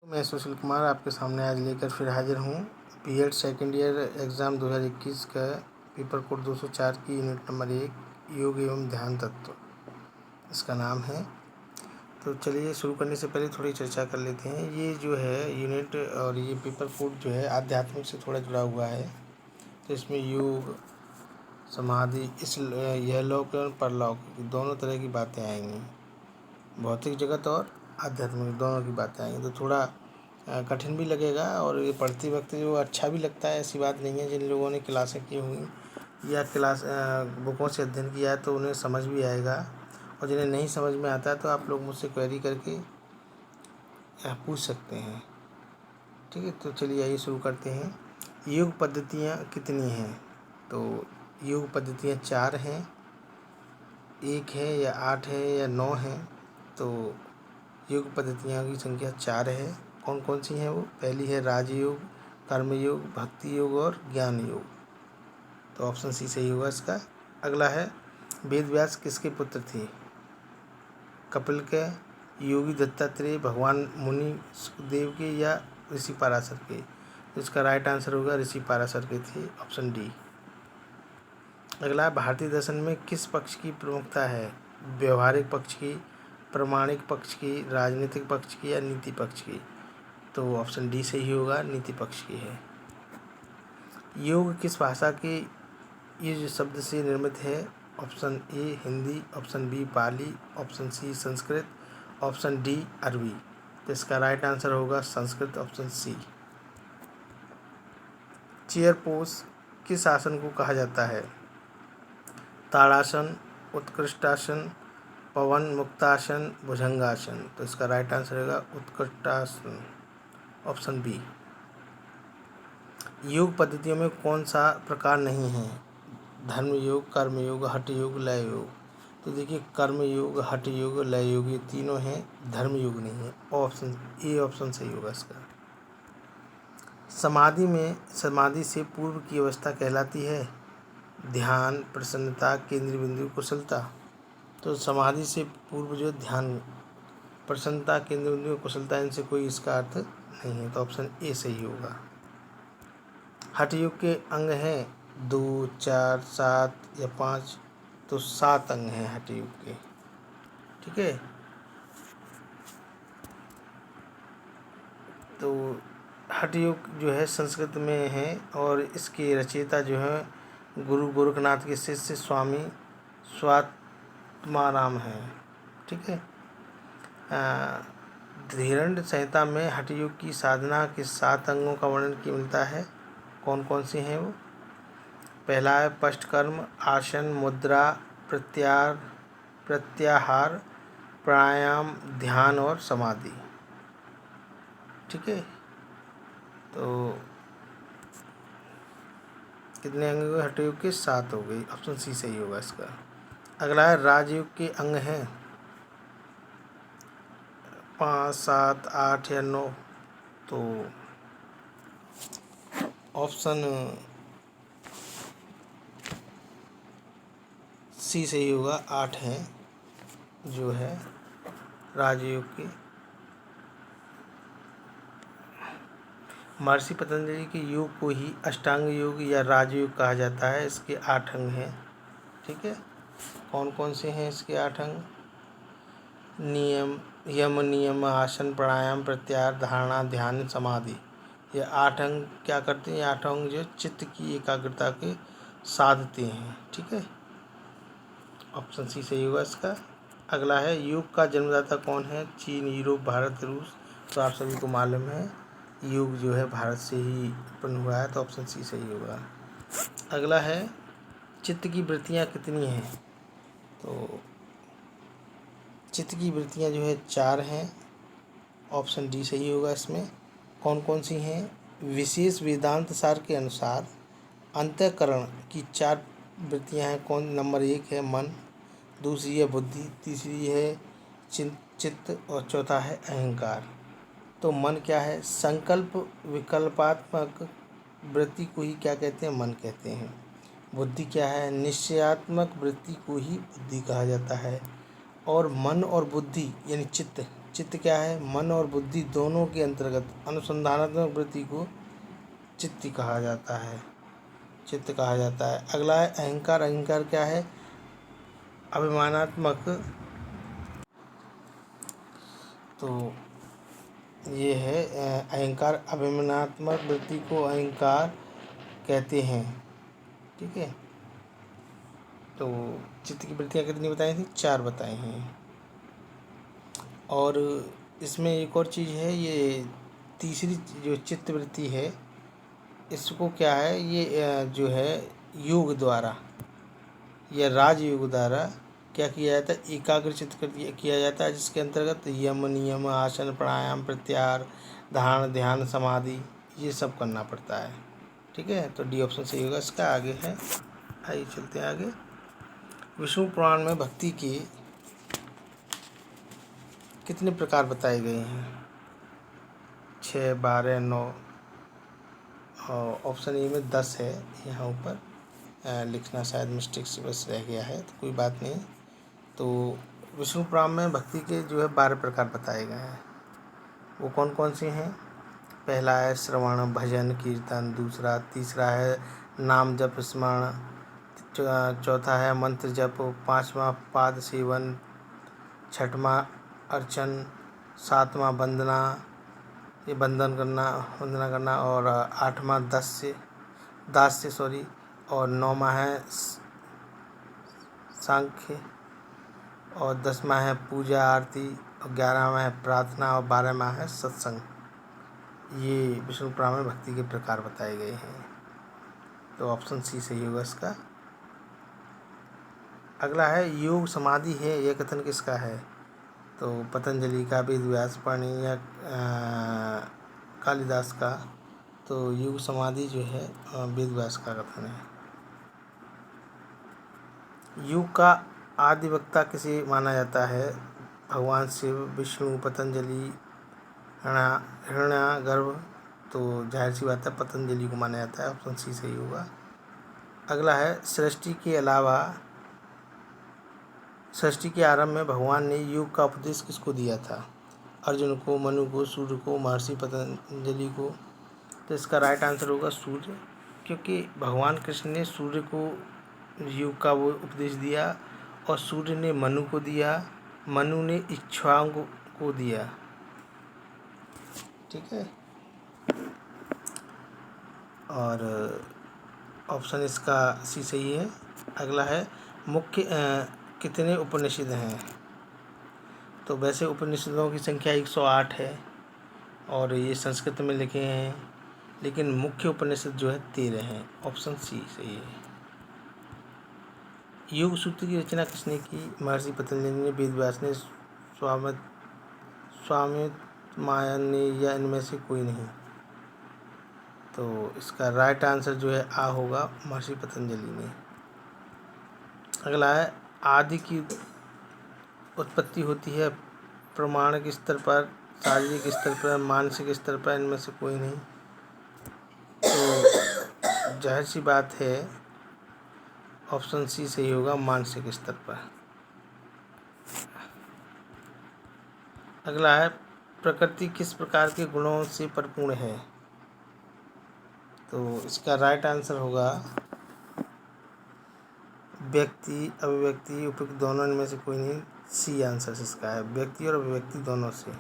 मैं सुशील कुमार आपके सामने आज लेकर फिर हाजिर हूँ। बीएड सेकेंड ईयर एग्ज़ाम 2021 का पेपर कोड 204 की यूनिट नंबर 1 योग एवं ध्यान तत्व इसका नाम है। तो चलिए शुरू करने से पहले थोड़ी चर्चा कर लेते हैं। ये जो है यूनिट और ये पेपर कोड जो है आध्यात्मिक से थोड़ा जुड़ा हुआ है। तो इसमें योग, समाधि, यह लौक और परलौक दोनों तरह की बातें आएंगी। भौतिक जगत और आध्यात्मिक दोनों की बातें आएंगी। तो थोड़ा कठिन भी लगेगा और ये पढ़ते वक्त जो अच्छा भी लगता है, ऐसी बात नहीं है। जिन लोगों ने क्लासें की हुई या बुकों से अध्ययन किया है तो उन्हें समझ भी आएगा, और जिन्हें नहीं समझ में आता है तो आप लोग मुझसे क्वेरी करके पूछ सकते हैं। ठीक है, तो चलिए आइए शुरू करते हैं। योग पद्धतियाँ कितनी हैं? तो योग पद्धतियाँ 4 हैं, 1 है या 8 है या 9 है। तो योग पद्धतियों की संख्या 4 है। कौन कौन सी हैं वो? पहली है राजयोग, कर्मयोग, भक्ति योग और ज्ञान योग। तो ऑप्शन सी सही होगा इसका। अगला है वेद व्यास किसके पुत्र थे? कपिल के, योगी दत्तात्रेय, भगवान मुनि सुखदेव के या ऋषि पाराशर के? तो इसका राइट आंसर होगा ऋषि पाराशर के थे, ऑप्शन डी। अगला भारतीय दर्शन में किस पक्ष की प्रमुखता है? व्यवहारिक पक्ष की, प्रामाणिक पक्ष की, राजनीतिक पक्ष की या नीति पक्ष की? तो ऑप्शन डी सही होगा, नीति पक्ष की है। योग किस भाषा के ये शब्द से निर्मित है? Option A Hindi, option B Pali, option C Sanskrit, option D अरबी। तो इसका राइट आंसर होगा Sanskrit, option C. Chair pose किस आसन को कहा जाता है? ताड़ासन, उत्कृष्टासन, पवन मुक्तासन, भुजंगासन। तो इसका राइट आंसर होगा उत्कृष्टासन, ऑप्शन बी। योग पद्धतियों में कौन सा प्रकार नहीं है? धर्म योग, कर्म योग, हठ योग, लय योग। तो देखिए कर्म योग, हठ योग, लय योग ये तीनों हैं, धर्म योग नहीं है। ऑप्शन ए ऑप्शन सही होगा इसका। समाधि से पूर्व की अवस्था कहलाती है? ध्यान, प्रसन्नता, केंद्रीय बिंदु, कुशलता। तो समाधि से पूर्व जो ध्यान, प्रसन्नता, केंद्रीय बिंदु, कुशलता, इनसे कोई इसका अर्थ नहीं है। तो ऑप्शन ए सही होगा। हठ योग के अंग हैं 2, 4, 7 या 5? तो 7 अंग हैं हठ योग के। ठीक है, तो हठ योग जो है संस्कृत में है और इसके रचयिता जो है गुरु गोरखनाथ के शिष्य स्वामी स्वात्माराम हैं। ठीक है, धीरण्ड संहिता में हठ योग की साधना के 7 अंगों का वर्णन मिलता है। कौन कौन से हैं वो? पहला है पष्टकर्म, आसन, मुद्रा, प्रत्याहार, प्राणायाम, ध्यान और समाधि। ठीक है, तो कितने अंग हुए हठ योग के? 7 हो गई, ऑप्शन सी सही होगा इसका। अगला है राजयोग के अंग हैं 5, 7, 8 या 9? तो ऑप्शन सी सही होगा, 8 हैं जो है राजयोग के। महर्षि पतंजलि के योग को ही अष्टांग योग या राजयोग कहा जाता है। इसके 8 अंग हैं। ठीक है, कौन कौन से हैं इसके 8 अंग? यम, नियम, आसन, प्राणायाम, प्रत्याहार, धारणा, ध्यान, समाधि। ये 8 अंग क्या करते हैं? ये 8 अंग जो चित्त की एकाग्रता के साधते हैं। ठीक है, ऑप्शन सी सही होगा इसका। अगला है योग का जन्मदाता कौन है? चीन, यूरोप, भारत, रूस? तो आप सभी को मालूम है योग जो है भारत से ही उत्पन्न हुआ है। तो ऑप्शन सी सही होगा। अगला है चित्त की वृत्तियाँ कितनी हैं? तो चित्त की वृत्तियाँ जो है 4 हैं, ऑप्शन डी सही होगा इसमें। कौन कौन सी हैं? विशेष वेदांत सार के अनुसार अंतःकरण की 4 वृत्तियाँ हैं। कौन? नंबर 1 है मन, दूसरी है बुद्धि, तीसरी है चित्त और चौथा है अहंकार। तो मन क्या है? संकल्प विकल्पात्मक वृत्ति को ही क्या कहते हैं? मन कहते हैं। बुद्धि क्या है? निश्चयात्मक वृत्ति को ही बुद्धि कहा जाता है। और मन और बुद्धि यानी चित्त चित्त क्या है? मन और बुद्धि दोनों के अंतर्गत अनुसंधानात्मक वृत्ति को चित्त कहा जाता है, चित्त कहा जाता है। अगला है अहंकार। अहंकार क्या है? अभिमानात्मक। तो ये है अहंकार, अभिमानात्मक वृत्ति को अहंकार कहते हैं। ठीक है। तो चित्त की वृत्तियाँ कितनी बताई थी? 4 बताई हैं। और इसमें एक और चीज़ है, ये तीसरी जो चित्त वृत्ति है, इसको क्या है, ये जो है योग द्वारा या राजयोग द्वारा क्या किया जाता है? एकाग्रचित्त किया जाता है, जिसके अंतर्गत यम, नियम, आसन, प्राणायाम, प्रत्याहार, धारण, ध्यान, समाधि ये सब करना पड़ता है। ठीक है। तो डी ऑप्शन सही होगा इसका। आगे है, आइए चलते हैं आगे। विष्णु पुराण में भक्ति के कितने प्रकार बताए गए हैं? 6, 12, 9। और ऑप्शन ए में 10 है। यहाँ ऊपर लिखना शायद मिस्टेक से बस रह गया है, तो कोई बात नहीं। तो विष्णु पुराण में भक्ति के जो है 12 प्रकार बताए गए हैं। वो कौन कौन से हैं? पहला है श्रवण, भजन, कीर्तन। दूसरा, तीसरा है नाम जप स्मरण। चौथा है मंत्र जप। पांचवा पाद सेवन। छठवां अर्चन। सातवां वंदना, ये वंदना करना। और आठवां दास्य। और नौवां है सांख्य। और 10वां है पूजा आरती। और 11वां है प्रार्थना। और 12वां है सत्संग। ये विष्णु पुराण में भक्ति के प्रकार बताए गए हैं। तो ऑप्शन सी सही होगा इसका। अगला है योग समाधि है, यह कथन किसका है? तो पतंजलि का, वेद व्यास, पाणि या कालिदास का। तो योग समाधि जो है वेद व्यास का कथन है। योग का आदि वक्ता किसे माना जाता है? भगवान शिव, विष्णु, पतंजलि, हिरण्यागर्भ। तो जाहिर सी बात है पतंजलि को माना जाता है। ऑप्शन सी सही होगा। अगला है सृष्टि के आरंभ में भगवान ने योग का उपदेश किसको दिया था? अर्जुन को, मनु को, सूर्य को, महर्षि पतंजलि को। तो इसका राइट आंसर होगा सूर्य, क्योंकि भगवान कृष्ण ने सूर्य को योग का वो उपदेश दिया और सूर्य ने मनु को दिया, मनु ने इक्ष्वाकु को दिया। ठीक है। और ऑप्शन इसका सी सही है। अगला है मुख्य कितने उपनिषद हैं? तो वैसे उपनिषदों की संख्या 108 है और ये संस्कृत में लिखे हैं, लेकिन मुख्य उपनिषद जो है 13 हैं। ऑप्शन सी सही है। योग सूत्र की रचना किसने की? महर्षि पतंजलि ने, वेद व्यास ने, स्वामित्व ने, या इनमें से कोई नहीं। तो इसका राइट आंसर जो है आ होगा, महर्षि पतंजलि ने। अगला है आदि की उत्पत्ति होती है प्रमाणिक स्तर पर, शारीरिक स्तर पर, मानसिक स्तर पर, इनमें से कोई नहीं। तो जाहिर सी बात है ऑप्शन सी सही होगा, मानसिक स्तर पर। अगला है प्रकृति किस प्रकार के गुणों से परिपूर्ण है? तो इसका राइट आंसर होगा व्यक्ति, अभिव्यक्ति, उपयुक्त दोनों, इनमें से कोई नहीं। सी आंसर इसका है, व्यक्ति और अभिव्यक्ति दोनों से।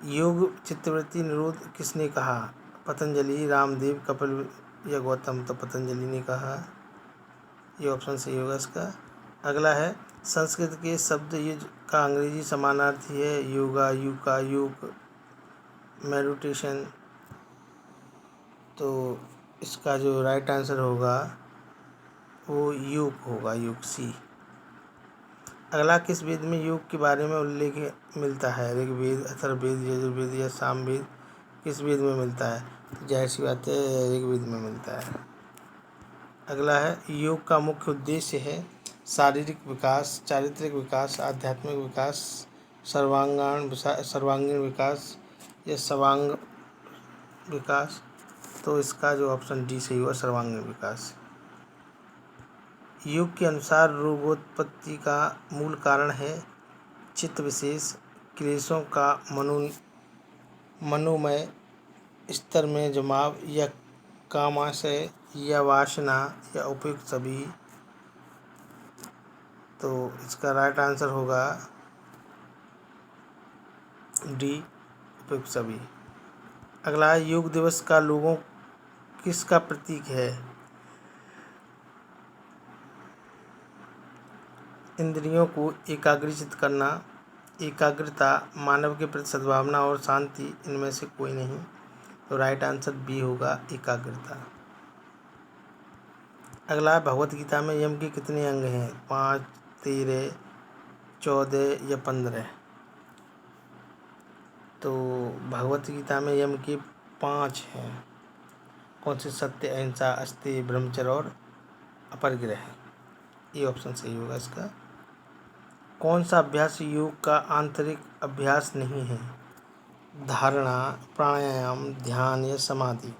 योग चित्तवृत्ति निरोध किसने कहा? पतंजलि, रामदेव, कपिल या गौतम। तो पतंजलि ने कहा, ये ऑप्शन सही होगा इसका। अगला है संस्कृत के शब्द युज का अंग्रेजी समानार्थी है योगा, युका, योग, मेडिटेशन। तो इसका जो राइट आंसर होगा वो योग होगा, योग सी। अगला किस वेद में योग के बारे में उल्लेख मिलता है? ऋग्वेद, अथर्ववेद, यजुर्वेद या सामवेद। किस वेद में मिलता है? तो जाहिर सी बात है ऋग्वेद में मिलता है। अगला है योग का मुख्य उद्देश्य है शारीरिक विकास, चारित्रिक विकास, आध्यात्मिक विकास, सर्वांगीण विकास या सर्वांग विकास। तो इसका जो ऑप्शन डी सही हुआ, सर्वांगीण विकास। योग के अनुसार रोगोत्पत्ति का मूल कारण है चित्त विशेष क्लेशों का मनोमय स्तर में जमाव या कामाशय या वासना या उपयुक्त सभी। तो इसका राइट आंसर होगा डी, उपयुक्त सभी। अगला है, योग दिवस का लोगों किसका प्रतीक है? इंद्रियों को एकाग्रचित करना, एकाग्रता, मानव के प्रति सद्भावना और शांति, इनमें से कोई नहीं। तो राइट आंसर बी होगा, एकाग्रता। अगला है, भगवत गीता में यम के कितने अंग हैं? 5, 13, 14 या 15? तो भगवत गीता में यम के 5 हैं। कौन से? सत्य, अहिंसा, अस्तेय, ब्रह्मचर्य और अपरिग्रह। ये ऑप्शन सही होगा इसका। कौन सा अभ्यास योग का आंतरिक अभ्यास नहीं है? धारणा, प्राणायाम, ध्यान या समाधि?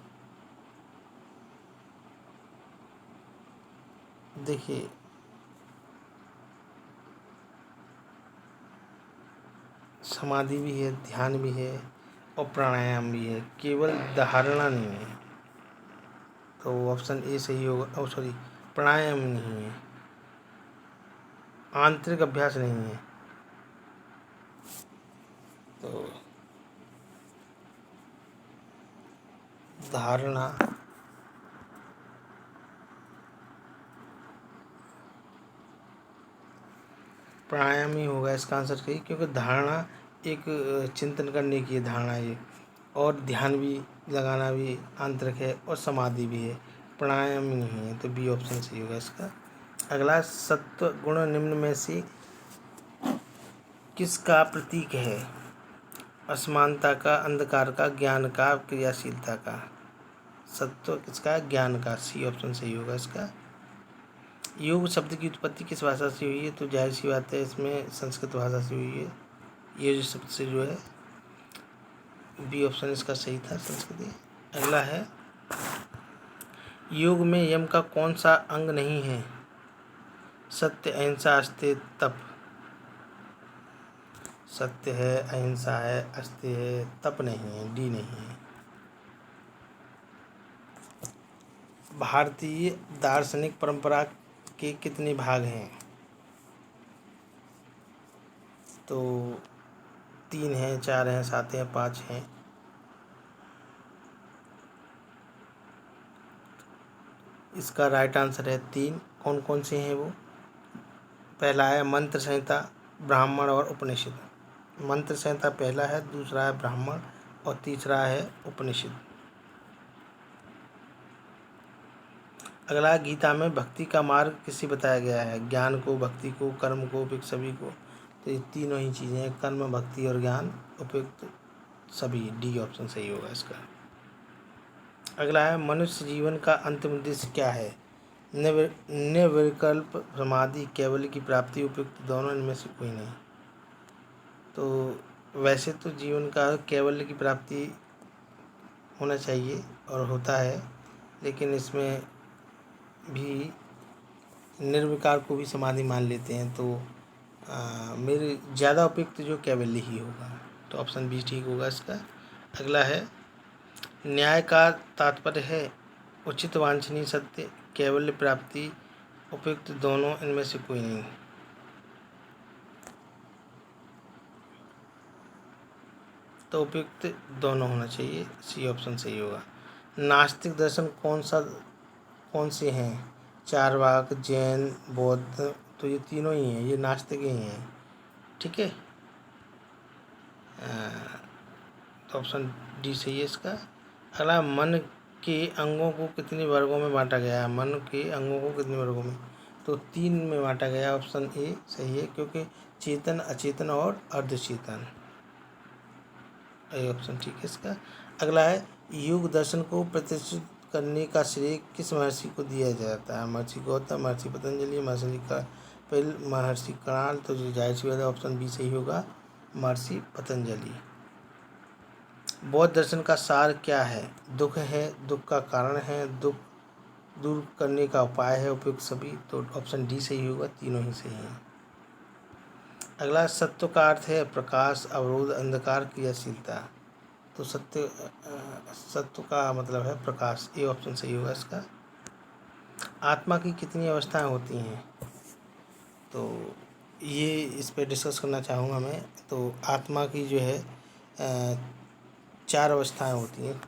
देखिए, समाधि भी है, ध्यान भी है और प्राणायाम भी है, केवल धारणा नहीं है। तो ऑप्शन ए सही होगा। सॉरी, प्राणायाम नहीं है, आंतरिक अभ्यास नहीं है। तो धारणा, प्राणायाम ही होगा इसका आंसर सही, क्योंकि धारणा एक चिंतन करने की धारणा है, और ध्यान भी लगाना भी आंतरिक है, और समाधि भी है, प्राणायाम नहीं है। तो बी ऑप्शन सही होगा इसका। अगला, सत्व गुण निम्न में से किसका प्रतीक है? असमानता का, अंधकार का, ज्ञान का, क्रियाशीलता का? सत्व किसका? ज्ञान का। सी ऑप्शन सही होगा इसका। योग शब्द की उत्पत्ति किस भाषा से हुई है? तो जाहिर सी बात है, इसमें संस्कृत भाषा से हुई है। ये जो शब्द से जो है, बी ऑप्शन इसका सही था, संस्कृति। अगला है, योग में यम का कौन सा अंग नहीं है? सत्य, अहिंसा, अस्तेय, तप? सत्य है, अहिंसा है, अस्तेय है, तप नहीं है, डी नहीं है। भारतीय दार्शनिक परंपरा के कितने भाग हैं? तो 3 हैं, 4 हैं, 7 हैं, 5 हैं? इसका राइट आंसर है 3। कौन कौन से हैं वो? पहला है मंत्र संहिता, ब्राह्मण और उपनिषद। मंत्र संहिता पहला है, दूसरा है ब्राह्मण और तीसरा है उपनिषद। अगला, गीता में भक्ति का मार्ग किसे बताया गया है? ज्ञान को, भक्ति को, कर्म को, उपयुक्त सभी को? तो ये तीनों ही चीज़ें हैं, कर्म, भक्ति और ज्ञान, उपयुक्त सभी। डी ऑप्शन सही होगा इसका। अगला है, मनुष्य जीवन का अंतिम उद्देश्य क्या है? निर्विकल्प समाधि, कैवल्य की प्राप्ति, उपयुक्त दोनों, इनमें से कोई नहीं। तो वैसे तो जीवन का कैवल्य की प्राप्ति होना चाहिए और होता है, लेकिन इसमें भी निर्विकार को भी समाधि मान लेते हैं। तो मेरे ज़्यादा उपयुक्त जो कैवल्य ही होगा। तो ऑप्शन बी ठीक होगा इसका। अगला है, न्याय का तात्पर्य है उचित, वांछनीय, सत्य, कैवल्य प्राप्ति, उपयुक्त दोनों, इनमें से कोई नहीं। तो उपयुक्त दोनों होना चाहिए, सी ऑप्शन सही होगा। नास्तिक दर्शन कौन से हैं? चारवाक, जैन, बौद्ध? तो ये तीनों ही हैं, ये नास्तिक ही हैं। ठीक है, तो ऑप्शन डी सही है इसका। अगला, मन के अंगों को कितने वर्गों में बांटा गया है? मन के अंगों को कितने वर्गों में? तो 3 में बांटा गया। ऑप्शन ए सही है, क्योंकि चेतन, अचेतन और अर्धचेतन। ए ऑप्शन ठीक है इसका। अगला है, योग दर्शन को प्रतिष्ठित करने का श्रेय किस महर्षि को दिया जाता है? महर्षि गौतम, महर्षि पतंजलि, महर्षि कणाल? तो जो जाहिर सी बात है, ऑप्शन बी सही होगा, महर्षि पतंजलि। बौद्ध दर्शन का सार क्या है? दुख है, दुख का कारण है, दुख दूर करने का उपाय है, उपयुक्त सभी। तो ऑप्शन डी सही होगा, तीनों ही सही हैं। अगला सत्व का अर्थ है प्रकाश, अवरोध, अंधकार, क्रियाशीलता। तो सत्व का मतलब है प्रकाश, ये ऑप्शन सही होगा इसका। आत्मा की कितनी अवस्थाएं होती हैं? तो ये इस पे डिस्कस करना चाहूँगा मैं। तो आत्मा की जो है 4 अवस्थाएं होती हैं,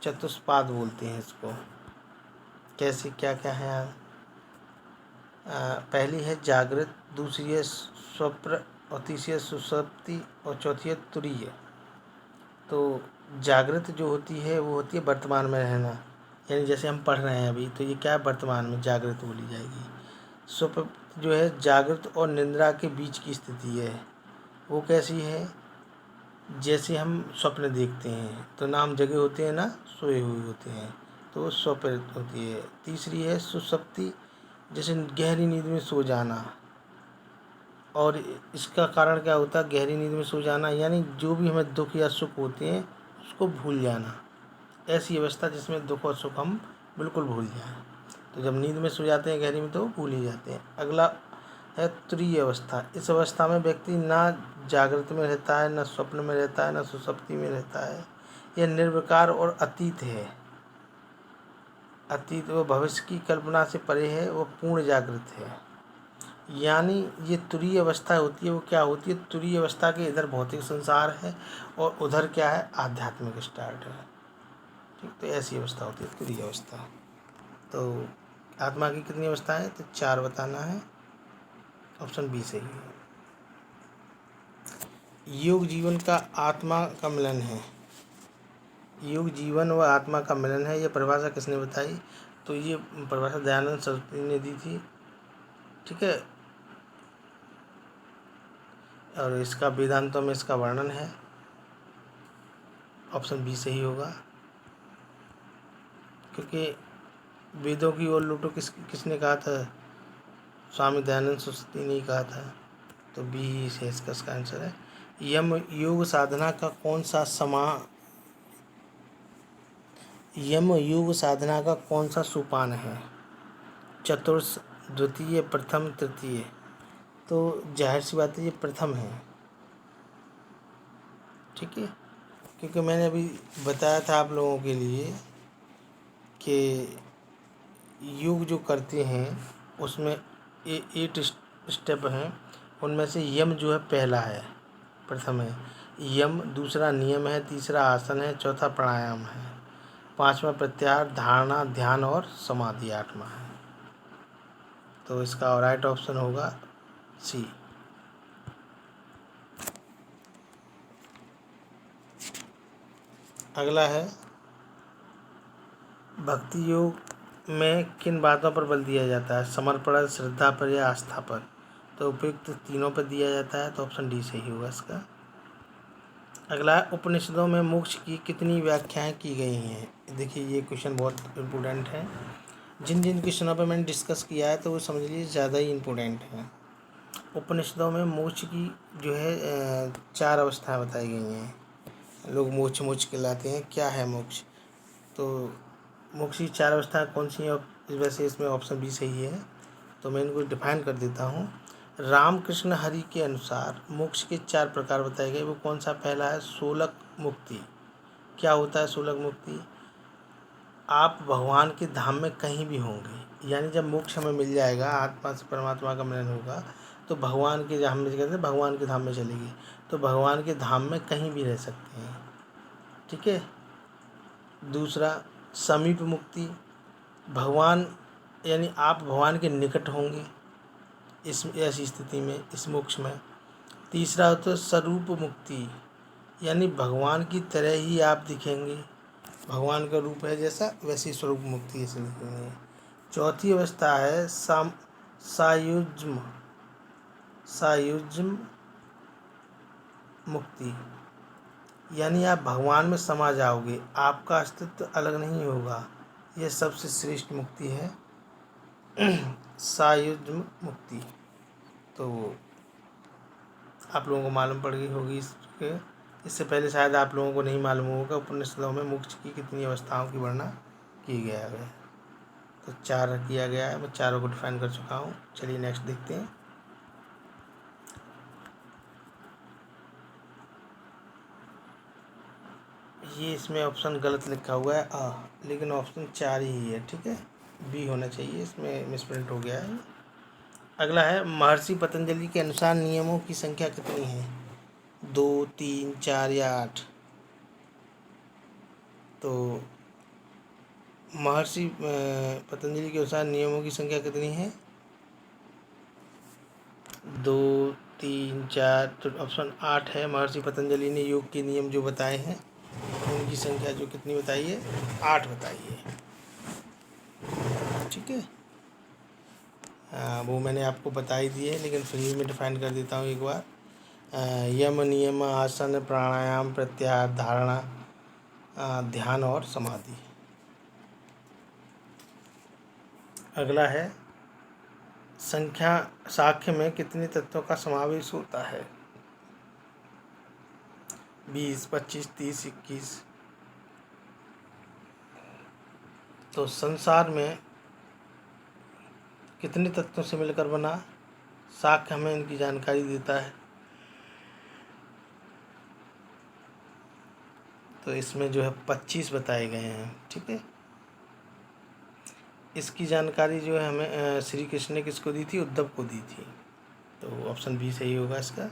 चतुष्पाद बोलते हैं इसको। कैसी क्या क्या है यहाँ? पहली है जागृत, दूसरी है स्वप्न, और तीसरी है सुषुप्ति, और चौथी है तुरीय। तो जागृत जो होती है वो होती है वर्तमान में रहना, यानी जैसे हम पढ़ रहे हैं अभी, तो ये क्या है, वर्तमान में जागृत बोली जाएगी। स्वप्न जो है जागृत और निद्रा के बीच की स्थिति है, वो कैसी है, जैसे हम स्वप्न देखते हैं तो ना हम जगे होते हैं ना सोए हुए होते हैं, तो वो स्वप्न होती है। तीसरी है सुषुप्ति, जैसे गहरी नींद में सो जाना, और इसका कारण क्या होता है, गहरी नींद में सो जाना यानी जो भी हमें दुख या सुख होते हैं उसको भूल जाना, ऐसी अवस्था जिसमें दुख और सुख हम बिल्कुल भूल जाएं। तो जब नींद में सो जाते हैं गहरी में तो भूल ही जाते हैं। अगला है तुरीय अवस्था। इस अवस्था में व्यक्ति ना जागृत में रहता है, ना स्वप्न में रहता है, ना सुषुप्ति में रहता है। यह निर्विकार और अतीत है। अतीत वो भविष्य की कल्पना से परे है, वो पूर्ण जागृत है। यानी ये तुरीय अवस्था होती है, वो क्या होती है, तुरीय अवस्था के इधर भौतिक संसार है और उधर क्या है, आध्यात्मिक स्टार्ट है। ठीक, तो ऐसी अवस्था होती है तुरीय अवस्था। तो आत्मा की कितनी अवस्था है, तो 4 बताना है, ऑप्शन बी सही है। योग जीवन का आत्मा का मिलन है। योग जीवन व आत्मा का मिलन है, ये परिभाषा किसने बताई? तो ये परिभाषा दयानंद सरस्वती ने दी थी। ठीक है, और इसका वेदांतों में इसका वर्णन है, ऑप्शन बी सही होगा। क्योंकि वेदों की ओर लौटो किसने कहा था? स्वामी दयानंद सरस्वती ने कहा था। तो बी ही इसका आंसर है। यम योग साधना का कौन सा यम योग साधना का कौन सा सोपान है? चतुर्थ, द्वितीय, प्रथम, तृतीय। तो जाहिर सी बात है ये प्रथम है। ठीक है, क्योंकि मैंने अभी बताया था आप लोगों के लिए कि योग जो करते हैं उसमें 8 स्टेप हैं, उनमें से यम जो है पहला है, प्रथम है यम, दूसरा नियम है, तीसरा आसन है, चौथा प्राणायाम है, पांचवा प्रत्याहार, धारणा, ध्यान और समाधि, 8वां है। तो इसका राइट ऑप्शन होगा सी। अगला है भक्ति योग में किन बातों पर बल दिया जाता है? समर्पण, श्रद्धा पर या आस्था पर? तो उपयुक्त तीनों पर दिया जाता है, तो ऑप्शन डी सही होगा इसका। अगला है उपनिषदों में मोक्ष की कितनी व्याख्याएं की गई हैं? देखिए ये क्वेश्चन बहुत इम्पोर्टेंट है। जिन जिन क्वेश्चनों पर मैंने डिस्कस किया है तो वो समझ लीजिए ज़्यादा ही इम्पोर्टेंट है। उपनिषदों में मोक्ष की जो है 4 अवस्थाएं बताई गई हैं। लोग मोक्ष मोक्ष कहलाते हैं, क्या है मोक्ष? तो मोक्ष की 4 अवस्थाएं कौन सी हैं? इस वजह से इसमें ऑप्शन बी सही है। तो मैं इनको डिफाइन कर देता हूँ। रामकृष्ण हरि के अनुसार मोक्ष के 4 प्रकार बताए गए। वो कौन सा? पहला है सोलक मुक्ति। क्या होता है सोलक मुक्ति? आप भगवान के धाम में कहीं भी होंगे, यानी जब मोक्ष हमें मिल जाएगा, आत्मा से परमात्मा का मिलन होगा, तो भगवान के धाम में, कहते हैं भगवान के धाम में चलेगी, तो भगवान के धाम में कहीं भी रह सकते हैं। ठीक है। दूसरा समीप मुक्ति, भगवान यानी आप भगवान के निकट होंगे इस ऐसी स्थिति में, इस मोक्ष में। तीसरा होता है स्वरूप मुक्ति, यानी भगवान की तरह ही आप दिखेंगे, भगवान का रूप है जैसा वैसी स्वरूप मुक्ति इसे दिखेंगे। चौथी अवस्था है सायुज्म सायुज्म मुक्ति, यानी आप भगवान में समा जाओगे, आपका अस्तित्व अलग नहीं होगा। यह सबसे श्रेष्ठ मुक्ति है सायुज्म मुक्ति। तो आप लोगों को मालूम पड़ गई होगी इससे पहले शायद आप लोगों को नहीं मालूम होगा उपनिषदों में मोक्ष की कितनी अवस्थाओं की वर्णना की गया है। तो 4 किया गया है, मैं चारों को डिफाइन कर चुका हूँ। चलिए नेक्स्ट देखते हैं। ये इसमें ऑप्शन गलत लिखा हुआ है लेकिन ऑप्शन 4 ही है, ठीक है, बी होना चाहिए, इसमें मिसप्रिंट हो गया है। अगला है महर्षि पतंजलि के अनुसार नियमों की संख्या कितनी है, 2, 3, 4 या 8। तो महर्षि पतंजलि के अनुसार नियमों की संख्या कितनी है, 2, 3, 4। तो ऑप्शन 8 है। महर्षि पतंजलि ने योग के नियम जो बताए हैं उनकी संख्या जो कितनी बताई है, 8 बताई है, ठीक है। वो मैंने आपको बता ही दी है, लेकिन फिर भी मैं डिफाइन कर देता हूँ एक बार। यम, नियम, आसन, प्राणायाम, प्रत्याहार, धारणा, ध्यान और समाधि। अगला है संख्या साख्य में कितने तत्वों का समावेश होता है, 20, 25, 30, 21। तो संसार में कितने तत्वों से मिलकर बना, साख्य हमें इनकी जानकारी देता है। तो इसमें जो है 25 बताए गए हैं, ठीक है। इसकी जानकारी जो है हमें श्री कृष्ण ने किसको दी थी, उद्धव को दी थी। तो ऑप्शन बी सही होगा इसका।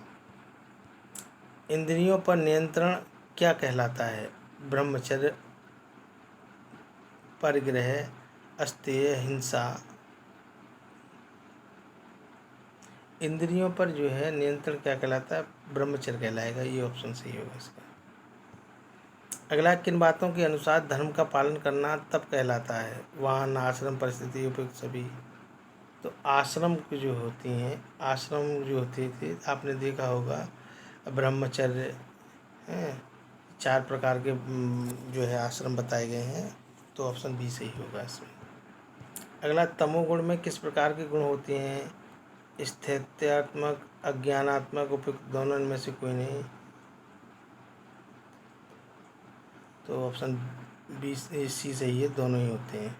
इंद्रियों पर नियंत्रण क्या कहलाता है, ब्रह्मचर्य, परिग्रह, अस्तेय, हिंसा। इंद्रियों पर जो है नियंत्रण क्या कहलाता है, ब्रह्मचर्य कहलाएगा, ये ऑप्शन सही होगा इसका। अगला, किन बातों के अनुसार धर्म का पालन करना तप कहलाता है, वाहन, आश्रम, परिस्थिति, उपयुक्त सभी। तो आश्रम की जो होती हैं, आश्रम जो होती थी आपने देखा होगा, ब्रह्मचर्य हैं, 4 प्रकार के जो है आश्रम बताए गए हैं। तो ऑप्शन बी सही होगा इसमें। अगला, तमोगुण में किस प्रकार के गुण होते हैं, स्थित्यात्मक, अज्ञानात्मक, उपयुक्त दोनों, इनमें से कोई नहीं। तो ऑप्शन बी सी सही है, दोनों ही होते हैं।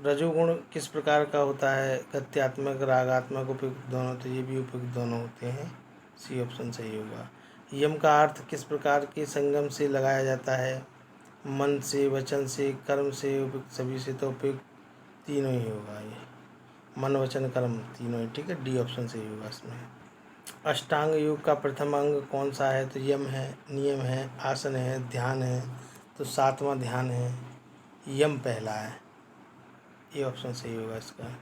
रजोगुण किस प्रकार का होता है, गत्यात्मक, रागात्मक, उपयुक्त दोनों। तो ये भी उपयुक्त दोनों होते हैं, सी ऑप्शन सही होगा। यम का अर्थ किस प्रकार के संगम से लगाया जाता है, मन से, वचन से, कर्म से, उपयुक्त सभी से। तो उपयुक्त तीनों ही होगा, ये मन, वचन, कर्म तीनों ही, ठीक है, डी ऑप्शन सही होगा इसमें। अष्टांग योग का प्रथम अंग कौन सा है, तो यम है, नियम है, आसन है, ध्यान है। तो 7वां ध्यान है, यम पहला है, ये ऑप्शन सही होगा इसका।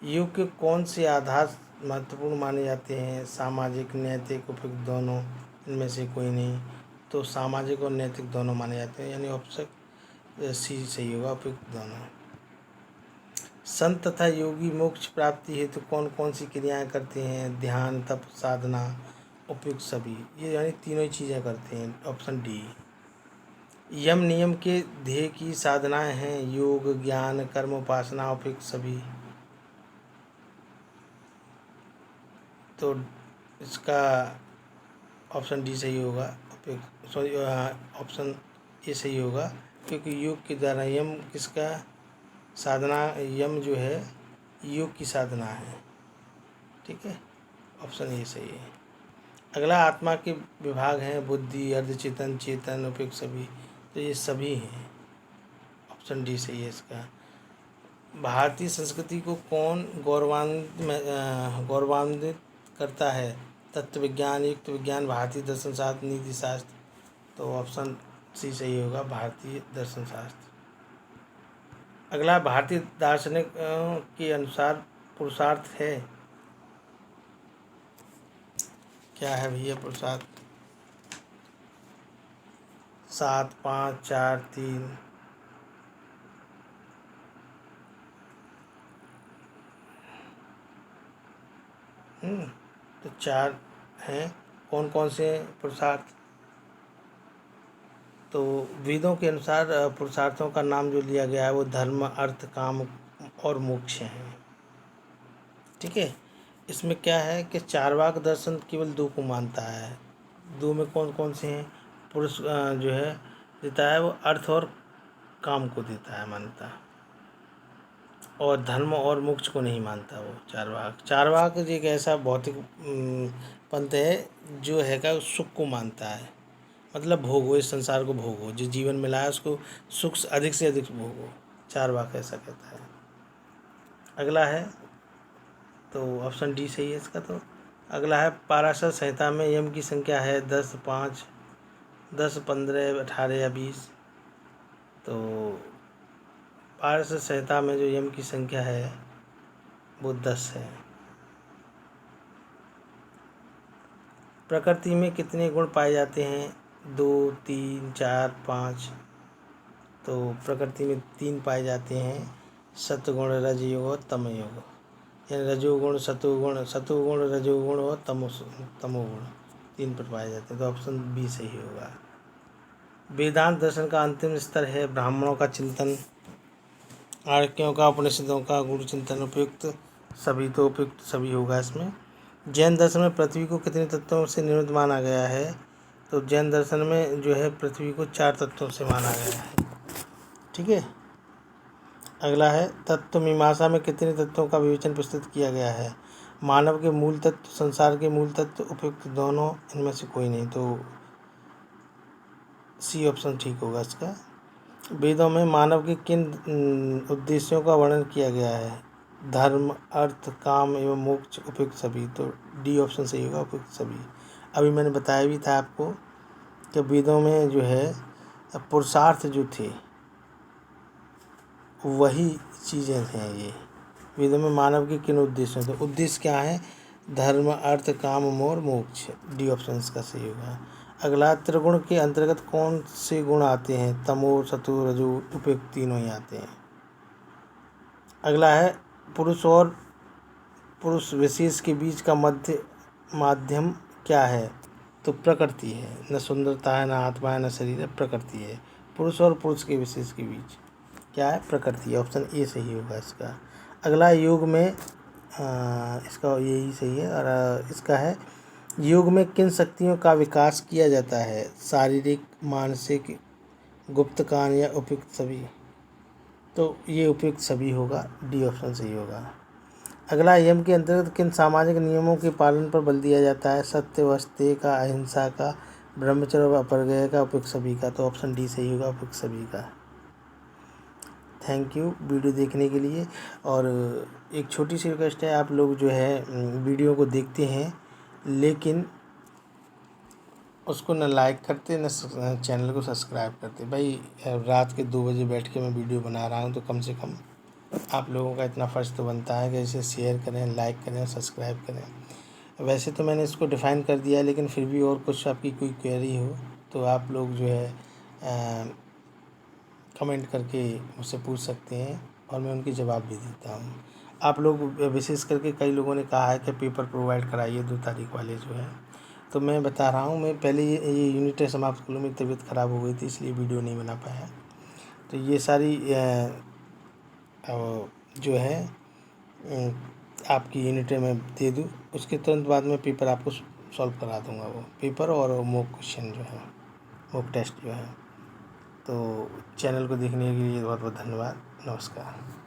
योग के कौन से आधार महत्वपूर्ण माने जाते हैं, सामाजिक, नैतिक, उपयुक्त दोनों, इनमें से कोई नहीं। तो सामाजिक और नैतिक दोनों माने जाते हैं, यानी ऑप्शन सी सही होगा, उपयुक्त दोनों। संत तथा योगी मोक्ष प्राप्ति हेतु कौन कौन सी क्रियाएं करते हैं, ध्यान, तप, साधना, उपयुक्त सभी। ये यानी तीनों ही चीज़ें करते हैं, ऑप्शन डी। यम नियम के ध्येय की साधनाएं हैं, योग, ज्ञान, कर्म, उपासना, उपयुक्त सभी। तो इसका ऑप्शन डी सही होगा, उपयुक्त, सॉरी, ऑप्शन ए सही होगा, क्योंकि योग के द्वारा यम किसका साधना, यम जो है योग की साधना है, ठीक है, ऑप्शन ए सही है। अगला, आत्मा के विभाग हैं, बुद्धि, अर्धचेतन, चेतन, उपयुक्त सभी। तो ये सभी हैं, ऑप्शन डी सही है इसका। भारतीय संस्कृति को कौन गौरवान्वित करता है, तत्व विज्ञान, युक्त विज्ञान, भारतीय दर्शन शास्त्र, नीति शास्त्र। तो ऑप्शन सी सही होगा, भारतीय दर्शन शास्त्र। अगला, भारतीय दार्शनिक के अनुसार पुरुषार्थ है, क्या है भैया पुरुषार्थ, 7, 5, 4, 3। तो 4 हैं, कौन कौन से पुरुषार्थ। तो वेदों के अनुसार पुरुषार्थों का नाम जो लिया गया है वो धर्म, अर्थ, काम और मोक्ष हैं, ठीक है। इसमें क्या है कि चार्वाक दर्शन केवल 2 को मानता है, 2 में कौन कौन से हैं, पुरुष जो है देता है वो अर्थ और काम को देता है, मानता, और धर्म और मोक्ष को नहीं मानता वो चार्वाक। चार्वाक एक ऐसा भौतिक पंथ है जो है का सुख को मानता है, मतलब भोगो, इस संसार को भोगो, जो जीवन मिला है उसको सुख अधिक से अधिक भोगो। चारवाक ऐसा कहता है। अगला है, तो ऑप्शन डी सही है इसका। तो अगला है, पाराशर संहिता में यम की संख्या है 10, 5, 10, 15, 18 या 20। तो पाराशर संहिता में जो यम की संख्या है वो 10 है। प्रकृति में कितने गुण पाए जाते हैं? 2, 3, 4, 5। तो प्रकृति में 3 पाए जाते हैं, सत्वगुण, रजयोग और तमयोग। यानी रजोगुण, सतोगुण, रजोगुण और तमोगुण 3 पर पाए जाते हैं। तो ऑप्शन बी सही होगा। वेदांत दर्शन का अंतिम स्तर है ब्राह्मणों का चिंतन, आर्यों का, उपनिषदों का गुरु चिंतन। उपयुक्त सभी, तो उपयुक्त सभी होगा इसमें। जैन दर्शन में पृथ्वी को कितने तत्वों से निर्मित माना गया है? तो जैन दर्शन में जो है पृथ्वी को 4 तत्वों से माना गया है। ठीक है। अगला है, तत्व मीमांसा में कितने तत्वों का विवेचन प्रस्तुत किया गया है? मानव के मूल तत्व, संसार के मूल तत्व, उपयुक्त दोनों, इनमें से कोई नहीं। तो सी ऑप्शन ठीक होगा इसका। वेदों में मानव के किन उद्देश्यों का वर्णन किया गया है? धर्म, अर्थ, काम एवं मोक्ष, उपयुक्त सभी। तो डी ऑप्शन सही होगा, उपयुक्त सभी। अभी मैंने बताया भी था आपको कि वेदों में जो है पुरुषार्थ जो थे वही चीज़ें हैं ये। वेदों में मानव के किन उद्देश्यों, तो उद्देश्य क्या है? धर्म, अर्थ, काम, मोर, मोक्ष। डी ऑप्शन इसका सही होगा। अगला, त्रिगुण के अंतर्गत कौन से गुण आते हैं? तमो, सतो, रजो, उपयुक्त तीनों ही आते हैं। अगला है, पुरुष और पुरुष विशेष के बीच का माध्यम क्या है? तो प्रकृति है। न सुंदरता है, न आत्मा है, न शरीर है, प्रकृति है। पुरुष और पुरुष के विशेष के बीच क्या है? प्रकृति। ऑप्शन ए सही होगा इसका। अगला, योग में इसका यही सही है। और इसका है, योग में किन शक्तियों का विकास किया जाता है? शारीरिक, मानसिक, गुप्त कान या उपयुक्त सभी। तो ये उपयुक्त सभी होगा, डी ऑप्शन सही होगा। अगला, यम के अंतर्गत किन सामाजिक नियमों के पालन पर बल दिया जाता है? सत्य, वस्ते का, अहिंसा का, ब्रह्मचर्य व अपरिग्रह का, उपयुक्त सभी का। तो ऑप्शन डी सही होगा, उपयुक्त सभी का। थैंक यू वीडियो देखने के लिए। और एक छोटी सी रिक्वेस्ट है, आप लोग जो है वीडियो को देखते हैं लेकिन उसको न लाइक करते, न चैनल को सब्सक्राइब करते। भाई रात के 2 बजे बैठ के मैं वीडियो बना रहा हूँ, तो कम से कम आप लोगों का इतना फ़र्ज़ तो बनता है कि इसे शेयर करें, लाइक करें, सब्सक्राइब करें। वैसे तो मैंने इसको डिफ़ाइन कर दिया है, लेकिन फिर भी और कुछ आपकी कोई क्वेरी हो तो आप लोग जो है कमेंट करके मुझसे पूछ सकते हैं और मैं उनकी जवाब भी देता हूँ। आप लोग विशेष करके कई लोगों ने कहा है कि पेपर प्रोवाइड कराइए 2 तारीख वाले जो है, तो मैं बता रहा हूँ। मैं पहले ये यूनिट टेस्ट समाप्त कर लूँ, मेरी तबीयत ख़राब हो गई थी इसलिए वीडियो नहीं बना पाया। तो ये सारी जो है आपकी यूनिटें मैं दे दूँ, उसके तुरंत बाद में पेपर आपको सॉल्व करा दूँगा। वो पेपर और मॉक क्वेश्चन जो है, मॉक टेस्ट जो है। तो चैनल को देखने के लिए बहुत बहुत धन्यवाद। नमस्कार।